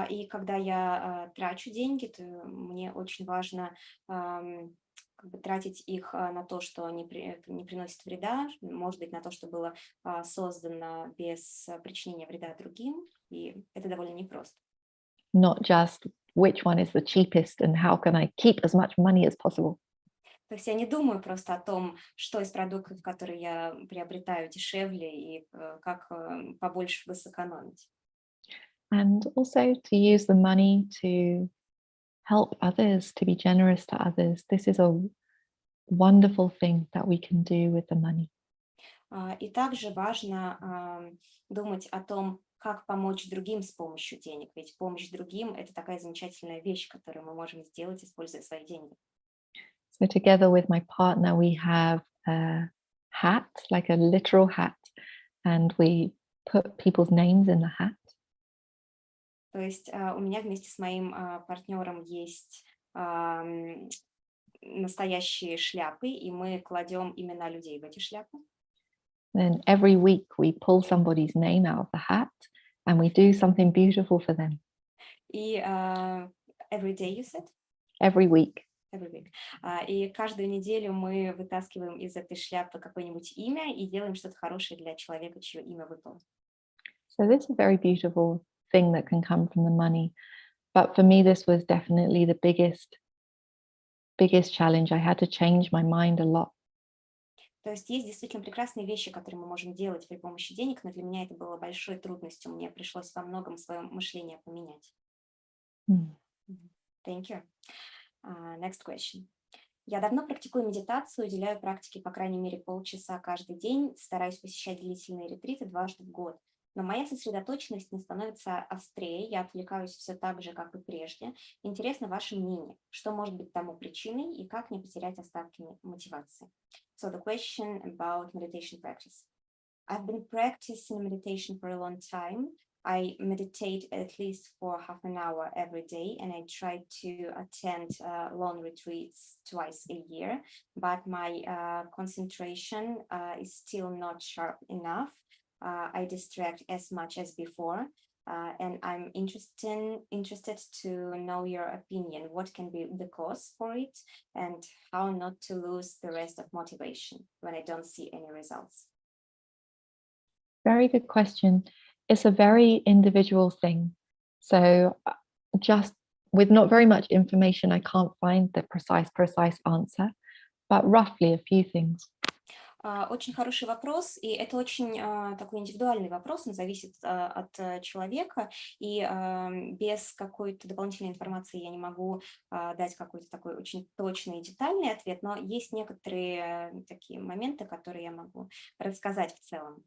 И когда я трачу деньги, то мне очень важно как бы тратить их на то, что не приносит вреда, может быть, на то, что было создано без причинения вреда другим, и это довольно непросто. Not just which one is the cheapest and how can I keep as much money as possible. То есть я не думаю просто о том, что из продуктов, которые я приобретаю, дешевле и как побольше бы сэкономить. And also to use the money to help others, to be generous to others. This is a wonderful thing that we can do with the money. И также важно думать о том, как помочь другим с помощью денег. Ведь помощь другим – это такая замечательная вещь, которую мы можем сделать, используя свои деньги. So together with my partner, we have a hat, like a literal hat, and we put people's names in the hat. То есть у меня вместе с моим партнером есть настоящие шляпы, и мы кладем имена людей в эти шляпы. Then every week we pull somebody's name out of the hat and we do something beautiful for them. И every day, you said? Every week. Every week. И каждую неделю мы вытаскиваем из этой шляпы какое-нибудь имя и делаем что-то хорошее для человека, чье имя выпало. So this is a very beautiful thing that can come from the money. But for me, this was definitely the biggest challenge. I had to change my mind a lot. То есть есть действительно прекрасные вещи, которые мы можем делать при помощи денег, но для меня это было большой трудностью. Мне пришлось во многом свое мышление поменять. Thank you. Next question. Я давно практикую медитацию, уделяю практике по крайней мере полчаса каждый день, стараюсь посещать длительные ретриты 2 раза в год. Но моя сосредоточенность не становится острее, я отвлекаюсь все так же, как и прежде. Интересно ваше мнение, что может быть тому причиной и как не потерять остатки мотивации. So the question about meditation practice. I've been practicing meditation for a long time. I meditate at least for half an hour every day, and I try to attend long retreats twice a year, but my concentration is still not sharp enough. I distract as much as before, and I'm interested to know your opinion. What can be the cause for it, and how not to lose the rest of motivation when I don't see any results? Very good question. It's a very individual thing. So just with not very much information, I can't find the precise answer, but roughly a few things. Очень хороший вопрос, и это очень такой индивидуальный вопрос, он зависит от человека, и без какой-то дополнительной информации я не могу дать какой-то такой очень точный и детальный ответ, но есть некоторые такие моменты, которые я могу рассказать в целом.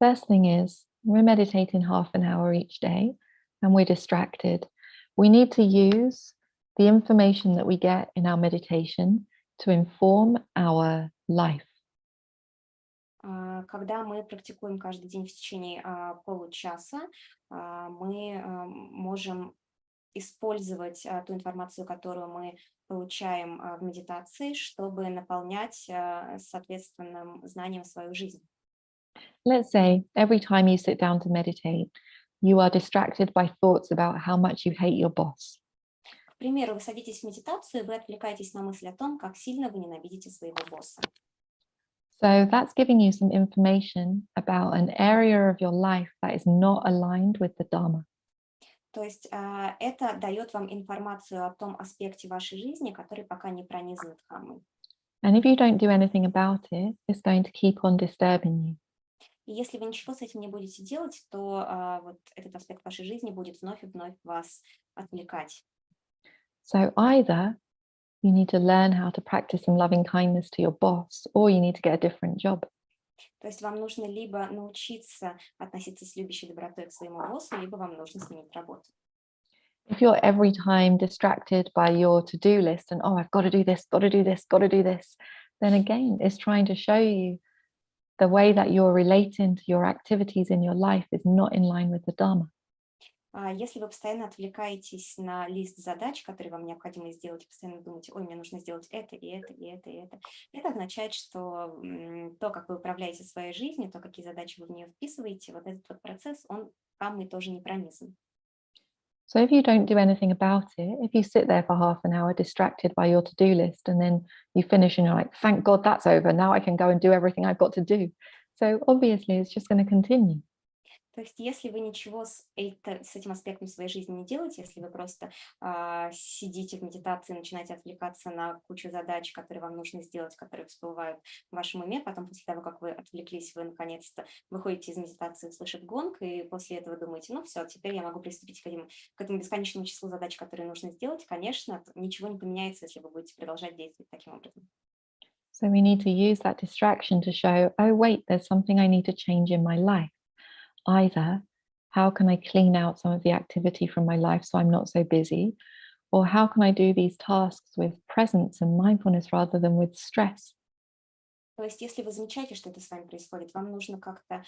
First thing is, we're meditating half an hour each day and we're distracted. We need to use the information that we get in our meditation to inform our life. Когда мы практикуем каждый день в течение получаса, мы можем использовать ту информацию, которую мы получаем в медитации, чтобы наполнять соответственным знанием свою жизнь. Let's say every time you sit down to meditate, you are distracted by thoughts about how much you hate your boss. К примеру, вы садитесь в медитацию, вы отвлекаетесь на мысль о том, как сильно вы ненавидите своего босса. So that's giving you some information about an area of your life that is not aligned with the Dharma. То есть это дает вам информацию о том аспекте вашей жизни, который пока не пронизан дхармой. And if you don't do anything about it, it's going to keep on disturbing you. И если вы nичего с этим не будете делать, то вот этот аспект вашей жизни будет вновь и вновь вас отвлекать. So either you need to learn how to practice some loving kindness to your boss, or you need to get a different job. То есть вам нужно либо научиться относиться с любящей добротой к своему боссу, либо вам нужно сменить работу. If you're every time distracted by your to-do list and, oh, I've got to do this, got to do this, got to do this, then again, it's trying to show you the way that you're relating to your activities in your life is not in line with the Dharma. Если вы постоянно отвлекаетесь на лист задач, которые вам необходимо сделать, и постоянно думаете, ой, мне нужно сделать это, и это, и это, и это означает, что то, как вы управляете своей жизнью, то, какие задачи вы в нее вписываете, вот этот вот процесс, он камней тоже не пронизан. So if you don't do anything about it, if you sit there for half an hour distracted by your to-do list and then you finish and you're like, thank God that's over, now I can go and do everything I've got to do. So obviously it's just going to continue. То есть если вы ничего с этим аспектом своей жизни не делаете, если вы просто сидите в медитации, начинаете отвлекаться на кучу задач, которые вам нужно сделать, которые всплывают в вашем уме, потом после того, как вы отвлеклись, вы наконец-то выходите из медитации, услышав гонг, и после этого думаете, ну все, теперь я могу приступить к этому бесконечному числу задач, которые нужно сделать, конечно, ничего не поменяется, если вы будете продолжать действовать таким образом. So we need to use that distraction to show, oh, wait, there's something I need to change in my life. Either how can I clean out some of the activity from my life so I'm not so busy, or how can I do these tasks with presence and mindfulness rather than with stress? То есть, если вы замечаете, что это с вами происходит, вам нужно как-то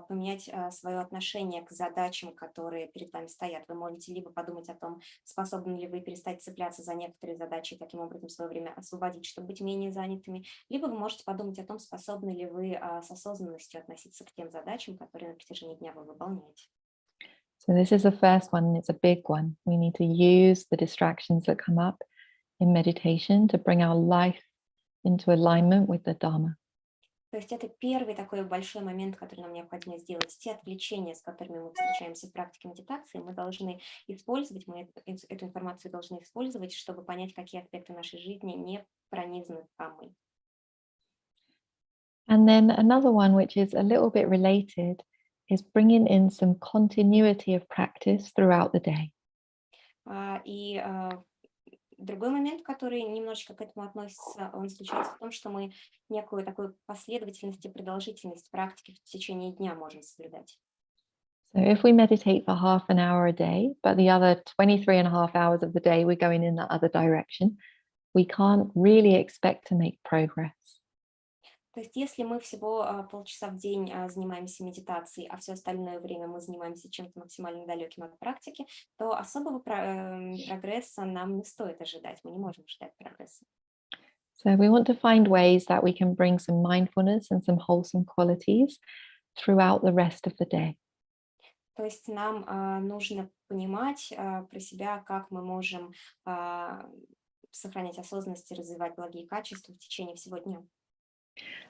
поменять свое отношение к задачам, которые перед вами стоят. Вы можете либо подумать о том, способны ли вы перестать цепляться за некоторые задачи и таким образом свое время освободить, чтобы быть менее занятыми, либо вы можете подумать о том, способны ли вы с осознанностью относиться к тем задачам, которые на протяжении дня вы выполняете. So this is the first one, and it's a big one. We need to use the distractions that come up in meditation to bring our life into alignment with the Dharma. То есть это первый такой большой момент, который нам необходимо сделать. Те отвлечения, с которыми мы встречаемся в практике медитации, мы должны использовать, мы эту информацию должны использовать, чтобы понять, какие аспекты нашей жизни не пронизаны дхармой. And then another one, which is a little bit related, is bringing in some continuity of practice throughout the day. И другой момент, который немножечко к этому относится, он заключается в том, что мы некую такую последовательность и продолжительность практики в течение дня можем соблюдать. So if we meditate for half an hour a day, but the other 23 and a half hours of the day we're going in that other direction, we can't really expect to make progress. То есть если мы всего полчаса в день занимаемся медитацией, а все остальное время мы занимаемся чем-то максимально далеким от практики, то особого прогресса нам не стоит ожидать, мы не можем ожидать прогресса. So we want to find ways that we can bring some mindfulness and some wholesome qualities throughout the rest of the day. То есть нам нужно понимать про себя, как мы можем сохранять осознанность и развивать благие качества в течение всего дня.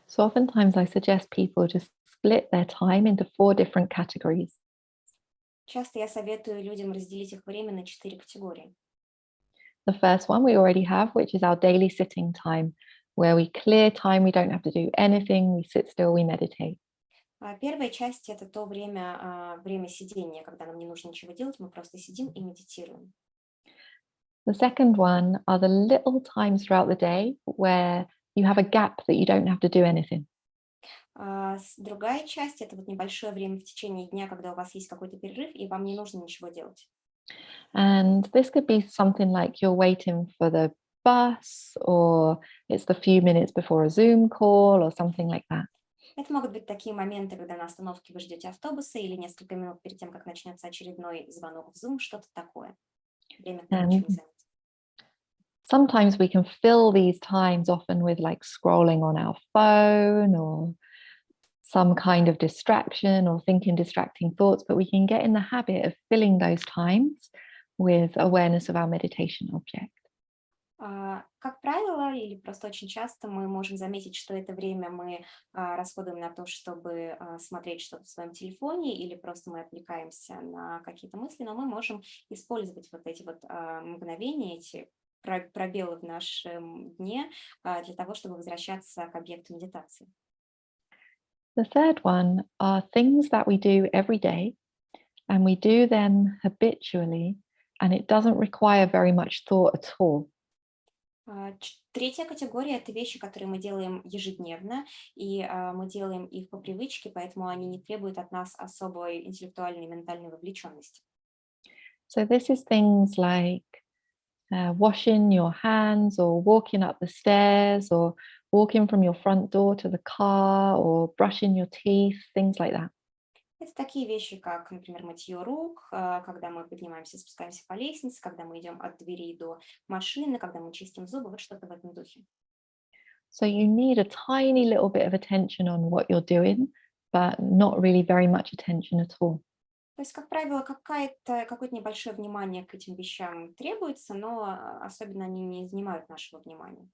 So oftentimes I suggest people to split their time into 4 different categories. Часто я советую людям разделить их время на 4 категории. The first one we already have, which is our daily sitting time, where we clear time, we don't have to do anything, we sit still, we meditate. Первая часть — это то время сидения, когда нам не нужно ничего делать, мы просто сидим и медитируем. The second one are the little times throughout the day where you have a gap that you don't have to do anything. Другая часть — это вот небольшое время в течение дня, когда у вас есть какой-то перерыв, и вам не нужно ничего делать. And this could be something like you're waiting for the bus, or it's the few minutes before a Zoom call, or something like that. Это могут быть такие моменты, когда на остановке вы ждете автобуса или несколько минут перед тем, как начнется очередной звонок в Zoom, что-то такое. Время, когда ничего не занято. Sometimes we can fill these times often with like scrolling on our phone or some kind of distraction or thinking distracting thoughts, but we can get in the habit of filling those times with awareness of our meditation object. Как правило, или просто очень часто мы можем заметить, что это время мы расходуем на то, чтобы смотреть что-то в своем телефоне, или просто мы отвлекаемся на какие-то мысли, но мы можем использовать вот эти вот мгновения, эти пробелы в нашем дне для того, чтобы возвращаться к объекту медитации. The third one are things that we do every day, and we do them habitually, and it doesn't require very much thought at all. Третья категория — это вещи, которые мы делаем ежедневно, и мы делаем их по привычке, поэтому они не требуют от нас особой интеллектуальной и ментальной вовлеченности. So this is things like washing your hands, or walking up the stairs, or walking from your front door to the car, or brushing your teeth, things like that. Это такие вещи, как, например, мытье рук, когда мы поднимаемся, спускаемся по лестнице, когда мы идем от двери до машины, когда мы чистим зубы, вот что-то в этом духе. So you need a tiny little bit of attention on what you're doing, but not really very much attention at all. То есть, как правило, какое-то небольшое внимание к этим вещам требуется, но особенно они не занимают нашего внимания.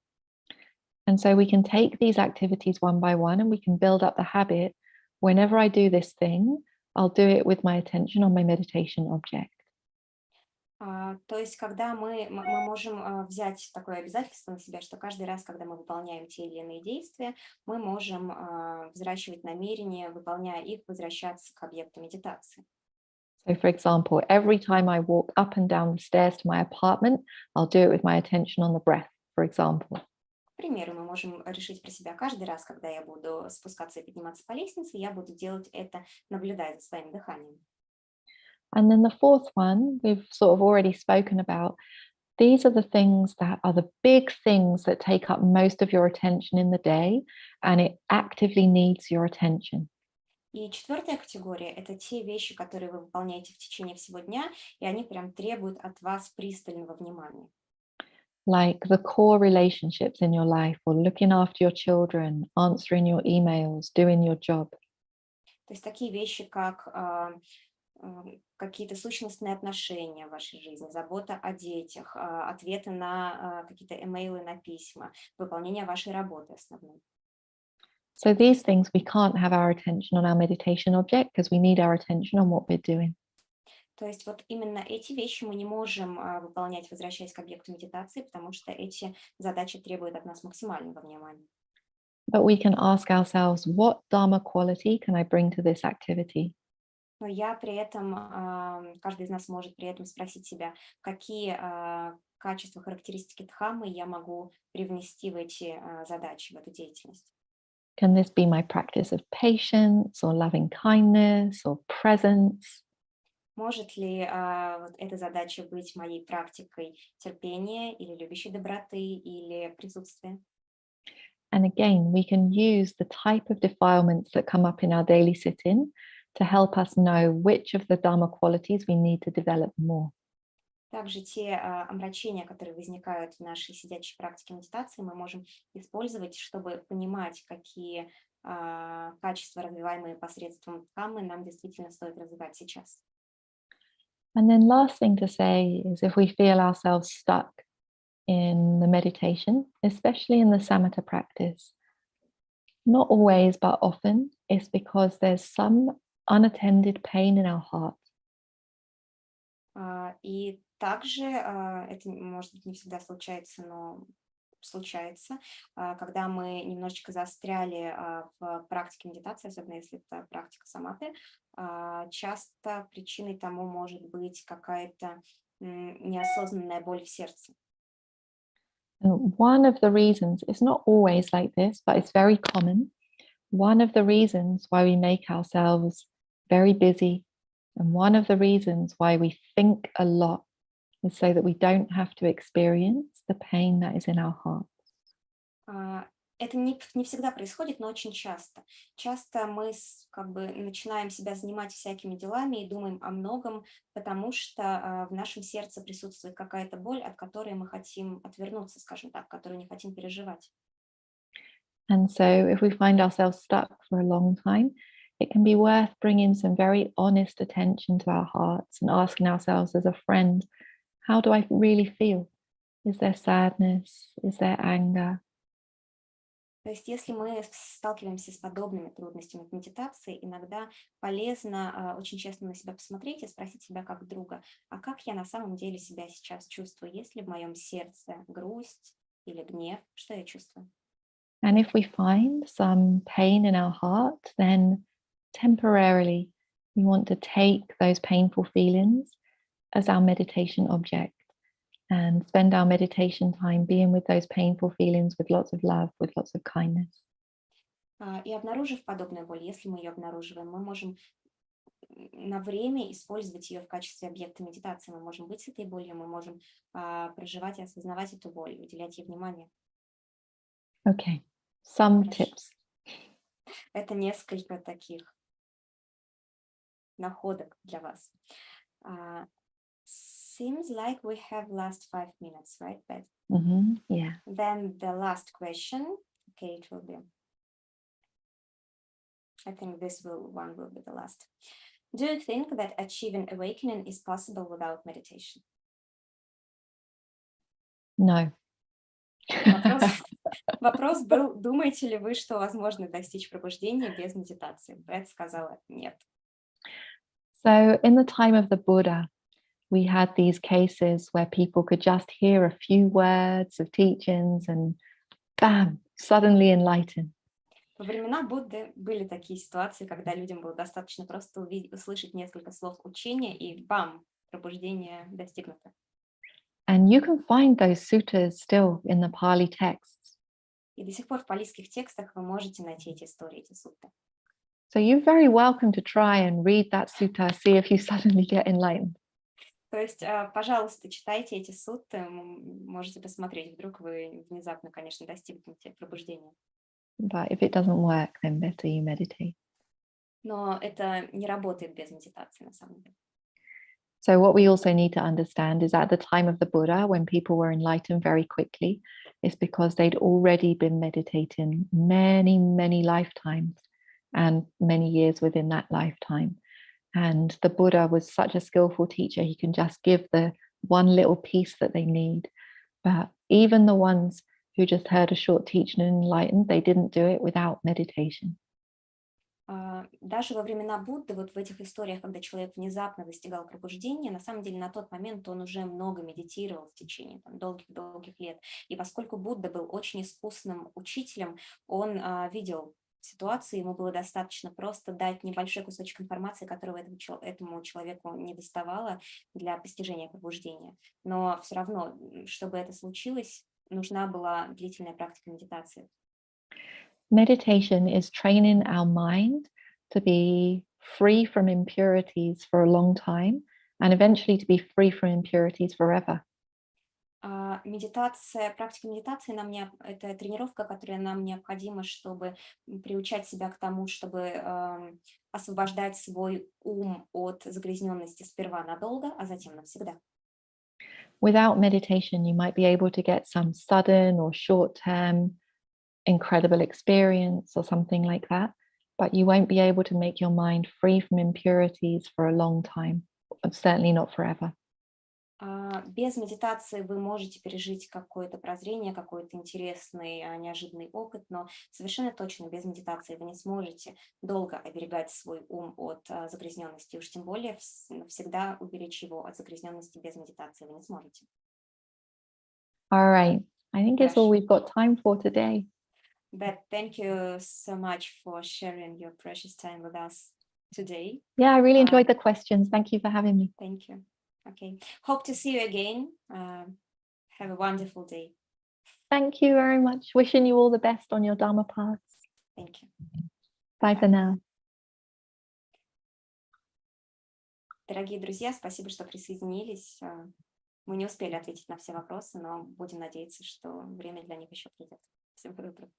And so we can take these activities one by one, and we can build up the habit. Whenever I do this thing, I'll do it with my attention on my meditation object. То есть, когда мы можем взять такое обязательство на себя, что каждый раз, когда мы выполняем те или иные действия, мы можем взращивать намерение, выполняя их, возвращаться к объекту медитации. So, for example, every time I walk up and down the stairs to my apartment, I'll do it with my attention on the breath, for example. К примеру, мы можем решить про себя: каждый раз, когда я буду спускаться и подниматься по лестнице, я буду делать это, наблюдая за своим дыханием. And then the fourth one, we've sort of already spoken about. These are the things that are the big things that take up most of your attention in the day, and it actively needs your attention. И четвертая категория — это те вещи, которые вы выполняете в течение всего дня, и они прям требуют от вас пристального внимания. Like the core relationships in your life, or looking after your children, answering your emails, doing your job. То есть такие вещи, как какие-то сущностные отношения в вашей жизни, забота о детях, ответы на какие-то имейлы, на письма, выполнение вашей работы основной. So these things, we can't have our attention on our meditation object because we need our attention on what we're doing. То есть вот именно эти вещи мы не можем выполнять, возвращаясь к объекту медитации, потому что эти задачи требуют от нас максимального внимания. But we can ask ourselves, what Dharma quality can I bring to this activity? Но я при этом, каждый из нас может при этом спросить себя, какие качества, характеристики дхаммы я могу привнести в эти задачи, в эту деятельность. Can this be my practice of patience, or loving kindness, or presence? Может ли вот эта задача быть моей практикой терпения или любящей доброты или присутствия? And again, we can use the type of defilements that come up in our daily sit-in to help us know which of the Dharma qualities we need to develop more. Также те омрачения, которые возникают в нашей сидячей практике медитации, мы можем использовать, чтобы понимать, какие качества, развиваемые посредством дхаммы, нам действительно стоит развивать сейчас. And then last thing to say is, if we feel ourselves stuck in the meditation, especially in the samatha practice, not always, but often, it's because there's some unattended pain in our heart. И также, это, может быть, не всегда случается, но случается, когда мы немножечко застряли в практике медитации, особенно если это практика саматы, часто причиной тому может быть какая-то неосознанная боль в сердце. And one of the reasons, it's not always like this, but it's very common. One of the reasons why we make ourselves very busy, and one of the reasons why we think a lot, is so that we don't have to experience the pain that is in our heart. Это не всегда происходит, но очень часто. Часто мы как бы начинаем себя занимать всякими делами и думаем о многом, потому что в нашем сердце присутствует какая-то боль, от которой мы хотим отвернуться, скажем так, которую не хотим переживать. And so if we find ourselves stuck for a long time, it can be worth bringing some very honest attention to our hearts and asking ourselves as a friend, how do I really feel? Is there sadness? Is there anger? То есть если мы сталкиваемся с подобными трудностями в медитации, иногда полезно очень честно на себя посмотреть и спросить себя как друга, а как я на самом деле себя сейчас чувствую? Есть ли в моем сердце грусть или гнев? Что я чувствую? And if we find some pain in our heart, then temporarily we want to take those painful feelings as our meditation object and spend our meditation time being with those painful feelings with lots of love, with lots of kindness. И обнаружив подобную боль, если мы ее обнаруживаем, мы можем на время использовать ее в качестве объекта медитации. Мы можем быть с этой болью, мы можем проживать и осознавать эту боль, уделять ей внимание. Okay, some Хорошо. tips. Это несколько таких находок для вас. Seems like we have last 5 minutes, right, Beth? Yeah. Then the last question, okay, it will be, I think one will be the last. Do you think that achieving awakening is possible without meditation? No. Вопрос был, думаете ли вы, что возможно достичь пробуждения без медитации? Бет сказала нет. So in the time of the Buddha, we had these cases where people could just hear a few words of teachings and bam, suddenly enlightened. Во времена Будды были такие ситуации, когда людям было достаточно просто услышать несколько слов учения, и бам, пробуждение достигнуто. And you can find those suttas still in the Pali texts. И до сих пор в палийских текстах вы можете найти эти истории, эти сутты. So you're very welcome to try and read that sutta, see if you suddenly get enlightened. То есть, пожалуйста, читайте эти сутты, можете посмотреть, вдруг вы внезапно, конечно, достигнете пробуждения. But if it doesn't work, then better you meditate. Но это не работает без медитации, на самом деле. So what we also need to understand is at the time of the Buddha, when people were enlightened very quickly, it's because they'd already been meditating many, many lifetimes and many years within that lifetime. And the Buddha was such a skillful teacher, he can just give the one little piece that they need. But even the ones who just heard a short teaching and enlightened, they didn't do it without meditation. Даже во времена Будды, вот в этих историях, когда человек внезапно достигал пробуждения, на самом деле на тот момент он уже много медитировал в течение долгих-долгих лет. И поскольку Будда был очень искусным учителем, он видел ситуации, ему было достаточно просто дать небольшой кусочек информации, которого этому человеку не доставало для постижения пробуждения. Но все равно, чтобы это случилось, нужна была длительная практика медитации. Meditation is training our mind to be free from impurities for a long time and eventually to be free from impurities forever. Практика медитации это тренировка, которая нам необходима, чтобы приучать себя к тому, чтобы освобождать свой ум от загрязненности сперва надолго, а затем навсегда. Without meditation, you might be able to get some sudden or short-term incredible experience or something like that, but you won't be able to make your mind free from impurities for a long time, certainly not forever. Без медитации вы можете пережить какое-то прозрение, какой-то интересный, неожиданный опыт, но совершенно точно без медитации вы не сможете долго оберегать свой ум от загрязненности, уж тем более навсегда уберечь его от загрязненности без медитации вы не сможете. All right. I think it's all we've got time for today. But thank you so much for sharing your precious time with us today. Yeah, I really enjoyed the questions. Thank you for having me. Thank you. Okay. Hope to see you again. Have a wonderful day. Thank you very much. Wishing you all the best on your Dharma paths. Thank you. Bye for now. Дорогие друзья, спасибо, что присоединились. Мы не успели ответить на все вопросы, но будем надеяться, что время для них еще придет. Всего доброго.